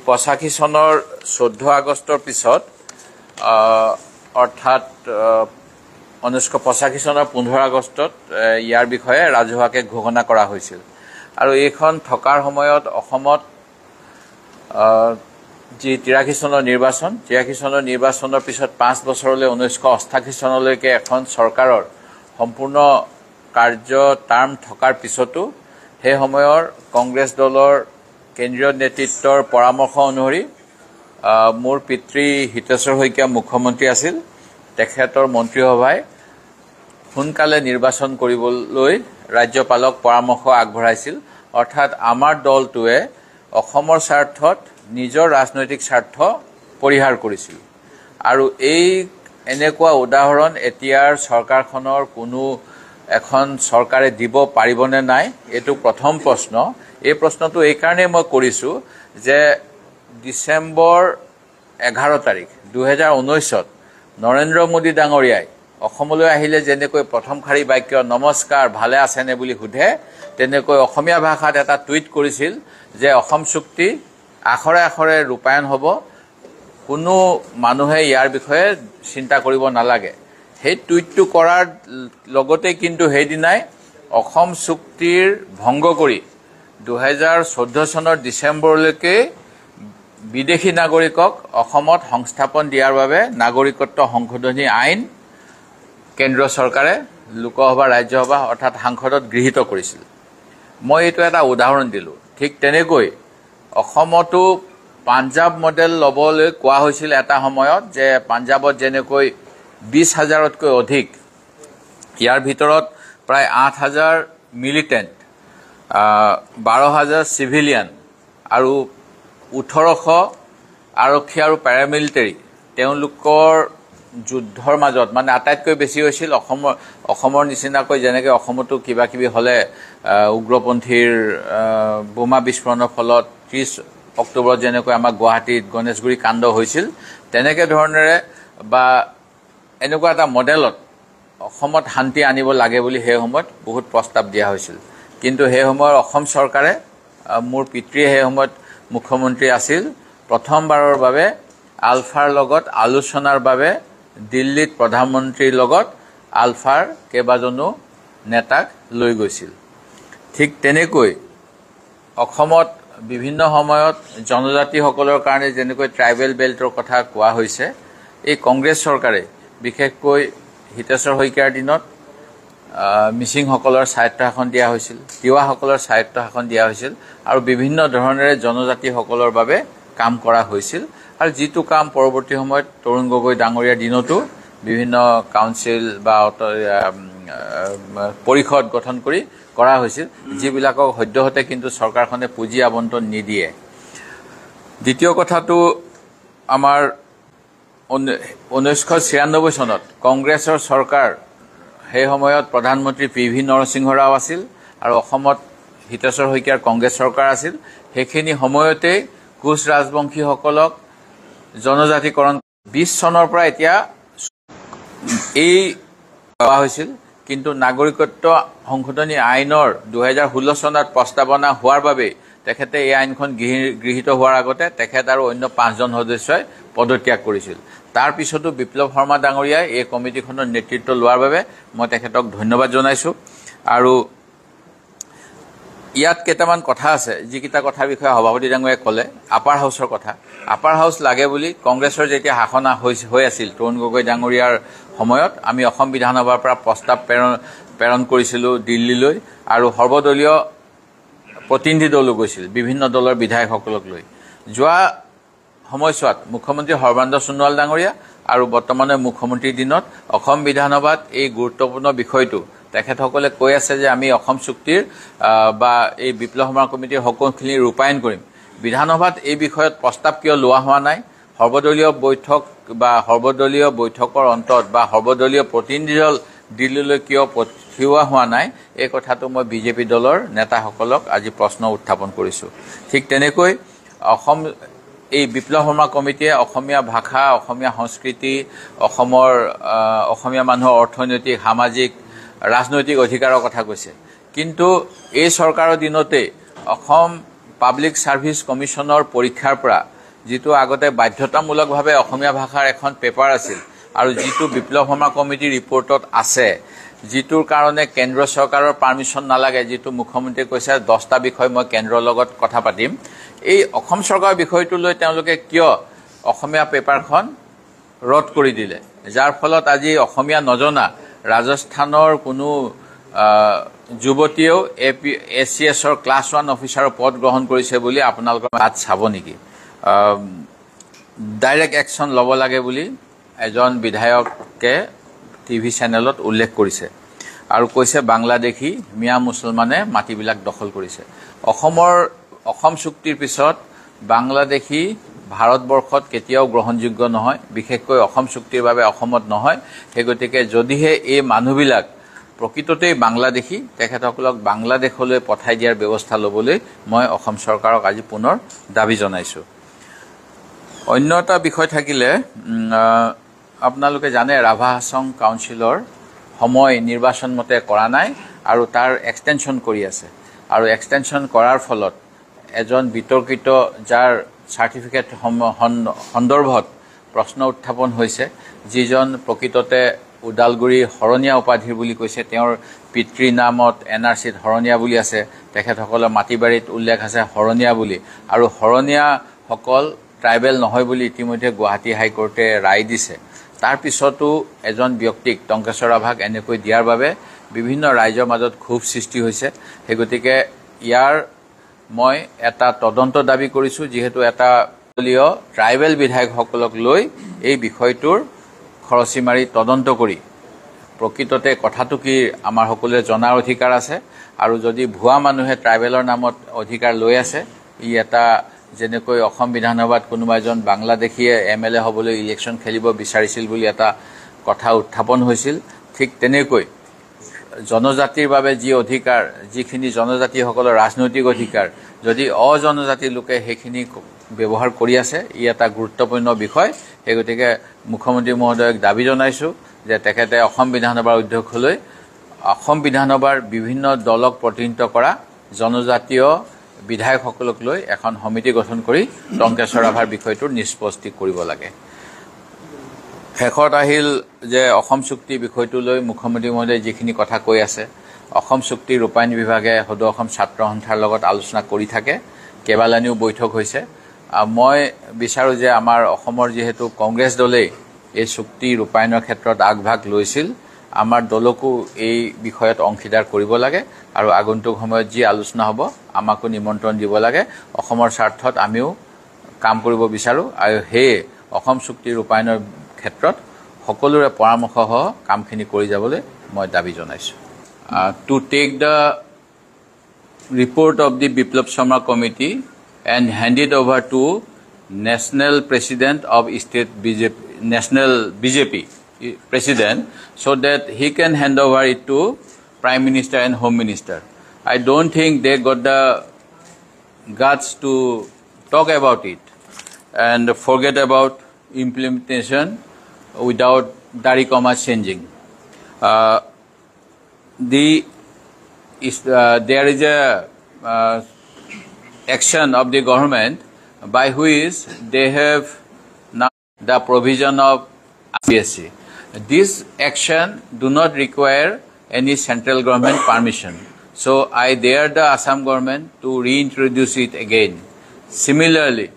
85 চনৰ 14 আগষ্টৰ পিছত অৰ্থাৎ 1985 চনৰ 15 আগষ্টত ইয়াৰ বিষয়ে ৰাজহুৱাকে ঘোষণা কৰা হৈছিল আৰু এইখন থকাৰ সময়ত অসমত যি 83 চনৰ নিৰ্বাচনৰ পিছত 5 বছৰলৈ 1988 চনলৈকে এখন চৰকাৰৰ সম্পূৰ্ণ কাৰ্য টাৰ্ম থকাৰ পিছতো সেই সময়ৰ কংগ্ৰেছ দলৰ কেন্দ্ৰীয় নেতৃত্বৰ পৰামৰ্শ অনুসৰি মোৰ পিতৃ হিতেশ্বৰ শইকীয়া মুখ্যমন্ত্ৰী আছিল তেখেতৰ মন্ত্ৰীসভাই সোনকালে নিৰ্বাচন কৰিবলৈ ৰাজ্যপালক পৰামৰ্শ আগবঢ়াইছিল অৰ্থাৎ আমাৰ দলটোৱে অসমৰ স্বাৰ্থত নিজৰ ৰাজনৈতিক স্বাৰ্থ পৰিহাৰ কৰিছিল আৰু এই এনেকুৱা উদাহৰণ এতিয়াৰ চৰকাৰখনৰ কোনো এখন চৰকাৰে দিব পাৰিবনে নাই এইটো প্ৰথম প্ৰশ্ন এই প্ৰশ্নটো এই কাৰণে মই কৰিছো যে ডিসেম্বৰ 11 তাৰিখ 2019ত নৰেন্দ্ৰ মোদী ডাঙৰীয়াই অসমলৈ আহিলে যেনেকৈ প্ৰথম খাৰী বাক্য নমস্কাৰ ভালে আছেনে বুলি সোধে তেনেকৈ অসমীয়া ভাষাত এটা টুইট কৰিছিল যে অসম চুক্তি আখৰে আখৰে ৰূপায়ণ হ'ব কোনো মানুহে ইয়াৰ বিষয়ে চিন্তা কৰিব নালাগে সেই টুইটটো কৰাৰ লগতে কিন্তু হেদিনাই অসম চুক্তিৰ ভংগ কৰি 2014 চনৰ ডিসেম্বৰলৈকে বিদেশী নাগৰিকক অসমত সংস্থাপন দিয়াৰ বাবে নাগৰিকত্ব সংশোধনী আইন কেন্দ্ৰ চৰকাৰে লোকসভা ৰাজ্যসভা অৰ্থাৎ সাংসদত গৃহীত কৰিছিল মই এইটো এটা উদাহৰণ দিলো ঠিক তেনেকৈ অসমতো পাঞ্জাব মডেল লবলৈ কোৱা হৈছিল এটা সময়ত যে পাঞ্জাবত যেনেকৈ 20,000তকৈ অধিক ইয়াৰ ভিতৰত প্ৰায় 8,000 মিলিটেন্ট 12,000 সিভিলিয়ান আৰু 1,800 আৰক্ষী আৰু পেৰামিলিটাৰী তেওঁলোকৰ যুদ্ধৰ মাজত মানে আটাইতকৈ বেছি হৈছিল অসমৰ নিচিনাকৈ যেনেকৈ অসমতো কিবা কিবি হলে উগ্ৰপন্থীৰ বোমা বিস্ফোৰণৰ ফলত 30 অক্টোবৰত যেনেকৈ আমাৰ গুৱাহাটীত গণেশগুৰি কাণ্ড হৈছিল তেনেকৈ ধৰণেৰে বা এনেকুৱা এটা মডেলত অসমত শান্তি আনিব লাগে বুলি সেই সময়ত বহুত প্ৰস্তাৱ দিয়া হৈছিল কিন্তু সেই সময়ৰ অসম চৰকাৰে মোৰ পিতৃয়ে সেই সময়ত মুখ্যমন্ত্ৰী আছিল প্ৰথমবাৰৰ বাবে আলফাৰ লগত আলোচনাৰ বাবে দিল্লীত প্ৰধানমন্ত্ৰীৰ লগত আলফাৰ কেইবাজনো নেতাক লৈ গৈছিল ঠিক তেনেকৈ অসমত বিভিন্ন সময়ত জনজাতিসকলৰ কাৰণে যেনেকৈ ট্ৰাইবেল বেল্টৰ কথা কোৱা হৈছে এই কংগ্ৰেছ চৰকাৰে বিশেষকৈ হিতেশ্বৰ শইকীয়াৰ দিনত মিচিংসকলৰ স্বায়ত্ব শাসন দিয়া হৈছিল তিৱাসকলৰ স্বায়ত্ব শাসন দিয়া হৈছিল আৰু বিভিন্ন ধৰণেৰে জনজাতিসকলৰ বাবে কাম কৰা হৈছিল আৰু যিটো কাম পৰৱৰ্তী সময়ত তৰুণ গগৈ ডাঙৰীয়াৰ দিনতো বিভিন্ন কাউন্সিল বা পৰিষদ গঠন কৰি কৰা হৈছিল যিবিলাকক সদ্যহতে কিন্তু চৰকাৰখনে পুঁজি আবণ্টন নিদিয়ে দ্বিতীয় কথাটো আমাৰ 1996 চনত কংগ্ৰেছৰ চৰকাৰ সেই সময়ত প্ৰধানমন্ত্ৰী পি.ভি. নৰসিংহ ৰাও আছিল আৰু অসমত হিতেশ্বৰ শইকীয়াৰ কংগ্ৰেছ চৰকাৰ আছিল সেইখিনি সময়তে কোচ ৰাজবংশীসকলক জনজাতিকৰণ 20 চনৰ পৰা এতিয়া এই কোৱা হৈছিল কিন্তু নাগৰিকত্ব সংশোধনী আইনৰ 2016 চনত প্ৰস্তাৱনা হোৱাৰ বাবে তেখেতে এই আইনখন গৃহীত হোৱাৰ আগতে তেখেত আৰু অন্য 5জন সদস্যই পদত্যাগ কৰিছিল তাৰ পিছতো বিপ্লৱ শৰ্মা ডাঙৰীয়াই এই কমিটিখনৰ নেতৃত্ব লোৱাৰ বাবে মই তেখেতক ধন্যবাদ জনাইছো আৰু ইয়াত কেইটামান কথা আছে যিকিটা কথাৰ বিষয়ে সভাপতি ডাঙৰীয়াই ক'লে আপাৰ হাউচৰ কথা আপাৰ হাউচ লাগে বুলি কংগ্ৰেছৰ যেতিয়া শাসন হৈ আছিল তৰুণ গগৈ ডাঙৰীয়াৰ সময়ত আমি অসম বিধানসভাৰ পৰা প্ৰস্তাৱ প্ৰেৰণ কৰিছিলো দিল্লীলৈ আৰু সৰ্বদলীয় প্ৰতিনিধি দলো গৈছিল বিভিন্ন দলৰ বিধায়কসকলক লৈ যোৱা সময়ছোৱাত মুখ্যমন্ত্ৰী সৰ্বানন্দ সোণোৱাল ডাঙৰীয়া আৰু বৰ্তমানে মুখ্যমন্ত্ৰীৰ দিনত অসম বিধানসভাত এই গুৰুত্বপূৰ্ণ বিষয়টো তেখেতসকলে কৈ আছে যে আমি অসম চুক্তিৰ বা এই বিপ্লৱ শৰ্মা কমিটিৰ সকলোখিনি ৰূপায়ণ কৰিম বিধানসভাত এই বিষয়ত প্ৰস্তাৱ কিয় লোৱা হোৱা নাই সৰ্বদলীয় বৈঠক বা সৰ্বদলীয় বৈঠকৰ অন্তত বা সৰ্বদলীয় প্ৰতিনিধি দল দিল্লীলৈ কিয় পঠিওৱা হোৱা নাই এই কথাটো মই বিজেপি দলৰ নেতাসকলক আজি প্ৰশ্ন উত্থাপন কৰিছো ঠিক তেনেকৈ অসম এই বিপ্লৱ শৰ্মা কমিটিয়ে অসমীয়া ভাষা অসমীয়া সংস্কৃতি অসমীয়া মানুহৰ অৰ্থনৈতিক সামাজিক ৰাজনৈতিক অধিকাৰৰ কথা কৈছে কিন্তু এই চৰকাৰৰ দিনতে অসম পাব্লিক সাৰ্ভিস কমিশনৰ পৰীক্ষাৰ পৰা যিটো আগতে বাধ্যতামূলকভাৱে অসমীয়া ভাষাৰ এখন পেপাৰ আছিল আৰু যিটো বিপ্লৱ শৰ্মা কমিটিৰ ৰিপৰ্টত আছে, যিটোৰ কাৰণে কেন্দ্ৰ চৰকাৰৰ পাৰ্মিশ্যন নালাগে, যিটো মুখ্যমন্ত্ৰীয়ে কৈছে 10টা বিষয় মই কেন্দ্ৰৰ লগত কথা পাতিম, এই অসম চৰকাৰৰ বিষয়টো লৈ তেওঁলোকে কিয় অসমীয়া পেপাৰখন ৰদ কৰি দিলে, যাৰ ফলত আজি অসমীয়া নজনা ৰাজস্থানৰ কোনো যুৱতীয়েও ACSৰ ক্লাছ 1 অফিচাৰৰ পদ গ্ৰহণ কৰিছে বুলি আপোনালোকৰ তাত চাব নেকি? ডাইৰেক্ট একশ্যন ল'ব লাগে বুলি এজন বিধায়কে টিভি চেনেলত উল্লেখ কৰিছে আৰু কৈছে বাংলাদেশী মিয়া মুছলমানে মাটিবিলাক দখল কৰিছে। অসম চুক্তিৰ পিছত বাংলাদেশী ভাৰতবৰ্ষত কেতিয়াও গ্ৰহণযোগ্য নহয়, বিশেষকৈ অসম চুক্তিৰ বাবে অসমত নহয়। সেই গতিকে যদিহে এই মানুহবিলাক প্ৰকৃততেই বাংলাদেশী, তেখেতসকলক বাংলাদেশলৈ পঠাই দিয়াৰ ব্যৱস্থা ল'বলৈ মই অসম চৰকাৰক আজি পুনৰ দাবী জনাইছোঁ। অন্য এটা বিষয় থাকিলে, আপোনালোকে জানে ৰাভা হাছং কাউন্সিলৰ সময় নিৰ্বাচন মতে কৰা নাই আৰু তাৰ এক্সটেনশ্যন কৰি আছে আৰু এক্সটেনশ্যন কৰাৰ ফলত এজন বিতৰ্কিত যাৰ চাৰ্টিফিকেট সন্দৰ্ভত প্ৰশ্ন উত্থাপন হৈছে, যিজন প্ৰকৃততে ওদালগুৰি শৰণীয়া উপাধিৰ বুলি কৈছে, তেওঁৰ পিতৃ নামত NRCত শৰণীয়া বুলি আছে, তেখেতসকলৰ মাটিবাৰীত উল্লেখ আছে শৰণীয়া বুলি, আৰু শৰণীয়াসকল ট্ৰাইবেল নহয় বুলি ইতিমধ্যে গুৱাহাটী হাইকোৰ্টে ৰায় দিছে। তাৰ পিছতো এজন ব্যক্তিক টংকেশ্বৰ ৰাভাক এনেকৈ দিয়াৰ বাবে বিভিন্ন ৰাইজৰ মাজত ক্ষোভ সৃষ্টি হৈছে। সেই গতিকে ইয়াৰ মই এটা তদন্ত দাবী কৰিছোঁ, যিহেতু এটা দলীয় ট্ৰাইবেল বিধায়কসকলক লৈ এই বিষয়টোৰ খৰচি মাৰি তদন্ত কৰি প্ৰকৃততে কথাটো কি আমাৰ সকলোৱে জনাৰ অধিকাৰ আছে। আৰু যদি ভুৱা মানুহে ট্ৰাইবেলৰ নামত অধিকাৰ লৈ আছে, ই এটা যেনেকৈ অসম বিধানসভাত কোনোবা এজন বাংলাদেশীয়ে MLA হ'বলৈ ইলেকশ্যন খেলিব বিচাৰিছিল বুলি এটা কথা উত্থাপন হৈছিল, ঠিক তেনেকৈ জনজাতিৰ বাবে যি অধিকাৰ, যিখিনি জনজাতিসকলৰ ৰাজনৈতিক অধিকাৰ, যদি অজনজাতি লোকে সেইখিনি ব্যৱহাৰ কৰি আছে, ই এটা গুৰুত্বপূৰ্ণ বিষয়। সেই গতিকে মুখ্যমন্ত্ৰী মহোদয়ক দাবী জনাইছোঁ যে তেখেতে অসম বিধানসভাৰ অধ্যক্ষলৈ অসম বিধানসভাৰ বিভিন্ন দলক প্ৰতিনিধিত্ব কৰা জনজাতীয় বিধায়কসকলক লৈ এখন সমিতি গঠন কৰি টংকেশ্বৰ ৰাভাৰ বিষয়টোৰ নিষ্পত্তি কৰিব লাগে। শেষত আহিল যে অসম চুক্তি বিষয়টো লৈ মুখ্যমন্ত্ৰী মহোদয়ে যিখিনি কথা কৈ আছে, অসম চুক্তি ৰূপায়ণ বিভাগে সদৌ অসম ছাত্ৰ সন্থাৰ লগত আলোচনা কৰি থাকে, কেইবালানিও বৈঠক হৈছে। মই বিচাৰোঁ যে আমাৰ অসমৰ যিহেতু কংগ্ৰেছ দলেই এই চুক্তি ৰূপায়ণৰ ক্ষেত্ৰত আগভাগ লৈছিল, আমাৰ দলকো এই বিষয়ত অংশীদাৰ কৰিব লাগে আৰু আগন্তুক সময়ত যি আলোচনা হ'ব আমাকো নিমন্ত্ৰণ দিব লাগে। অসমৰ স্বাৰ্থত আমিও কাম কৰিব বিচাৰোঁ আৰু সেয়ে অসম চুক্তি ৰূপায়ণৰ ক্ষেত্ৰত সকলোৰে পৰামৰ্শসহ কামখিনি কৰি যাবলৈ মই দাবী জনাইছোঁ। To take the report of the Biplab Sharma committee and hand it over to national president of state BJP, national BJP president, so that he can hand over it to Prime Minister and Home Minister. I don't think they got the guts to talk about it and forget about implementation without dari comma changing. There is a action of the government by which they have now the provision of CSC. This action do not require any central government permission. So I dare the Assam government to reintroduce it again. Similarly,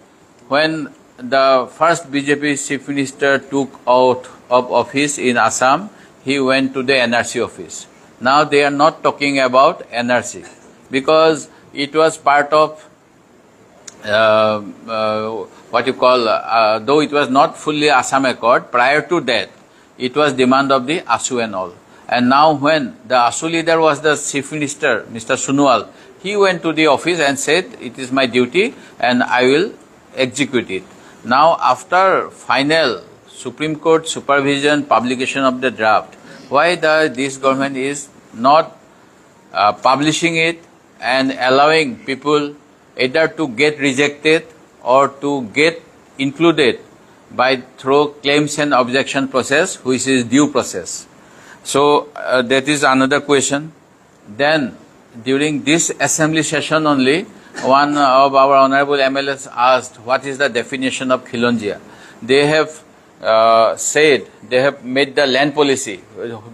when the first BJP chief minister took out of office in Assam, he went to the NRC office. Now they are not talking about NRC because it was part of what you call, though it was not fully Assam Accord, prior to that, it was demand of the ASU and all. And now when the ASU leader was the chief minister, Mr. Sonowal, he went to the office and said, it is my duty and I will execute it. Now after final Supreme Court supervision, publication of the draft, why this government is not publishing it and allowing people either to get rejected or to get included by through claims and objection process, which is due process. So that is another question. Then during this assembly session only, one of our honorable MLAs asked, what is the definition of Khilonjia? They have said, they have made the land policy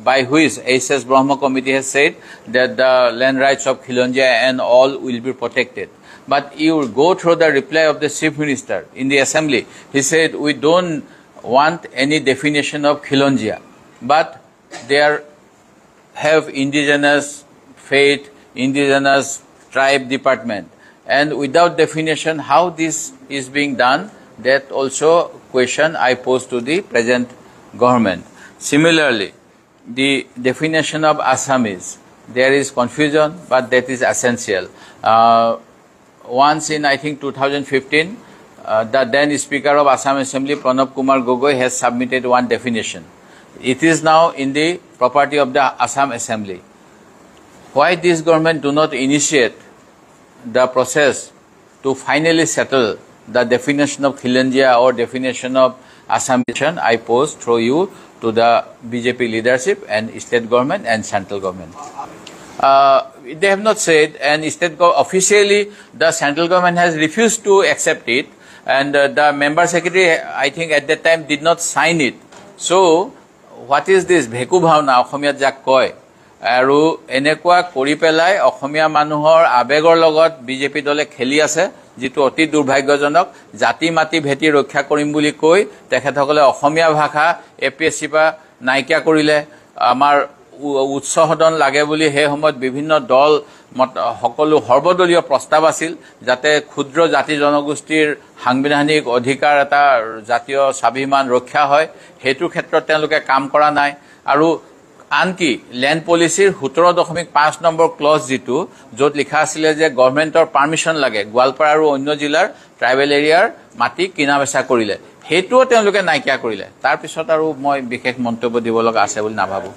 by which SS Brahma Committee has said that the land rights of Khilonjia and all will be protected. But you go through the reply of the Chief Minister in the Assembly. He said, we don't want any definition of Khilonjia, but they have indigenous faith, indigenous tribe department. And without definition, how this is being done, that also question I pose to the present government. Similarly, the definition of Assamese, there is confusion, but that is essential. Once in, I think, 2015, the then Speaker of Assam Assembly, Pranab Kumar Gogoi, has submitted one definition. It is now in the property of the Assam Assembly. Why this government do not initiate the process to finally settle the definition of Khilonjia or definition of Assamese, I pose through you to the BJP leadership and state government and central government. They have not said, and officially the central government has refused to accept it, and the member secretary, I think at that time, did not sign it. So, what is this? Bheku bhavna, Okhomiyat jak koi. Aru enekwa kori pelai Okhomia manuhor abegor logot BJP dole kheli ase jitu অতি দুৰ্ভাগ্যজনক জাতি মাটি ভেটি ৰক্ষা কৰিম বুলি কৈ তেখেতসকলে অসমীয়া ভাষা এপিএসসি পা নাইকিয়া কৰিলে আমাৰ উচ্চ সদন লাগে বুলি হে সময়ত বিভিন্ন দল সকলো সৰ্বদলীয় প্ৰস্তাৱ আছিল যাতে ক্ষুদ্ৰ জাতি জনগোষ্ঠীৰ সাংবিধানিক অধিকাৰ এটা জাতীয় স্বাভিমান ৰক্ষা হয় হেতু ক্ষেত্ৰত তেওঁলোকে কাম কৰা নাই আৰু আনকি ল্যান্ড পলিচিৰ 17.5 নম্বৰ ক্লজ জিটো যত লিখা আছিল যে গভৰ্ণমেন্টৰ পাৰমিশন লাগে গোৱালপাৰা আৰু অন্য জিলাৰ ট্ৰাইবেল এৰিয়াৰ মাটি কিনা বেচা কৰিলে হেতুও তেওঁলোকে নাইকিয়া কৰিলে তাৰ পিছত আৰু মই বিশেষ মন্তব্য দিব লগা আছে বুলি নাভাবো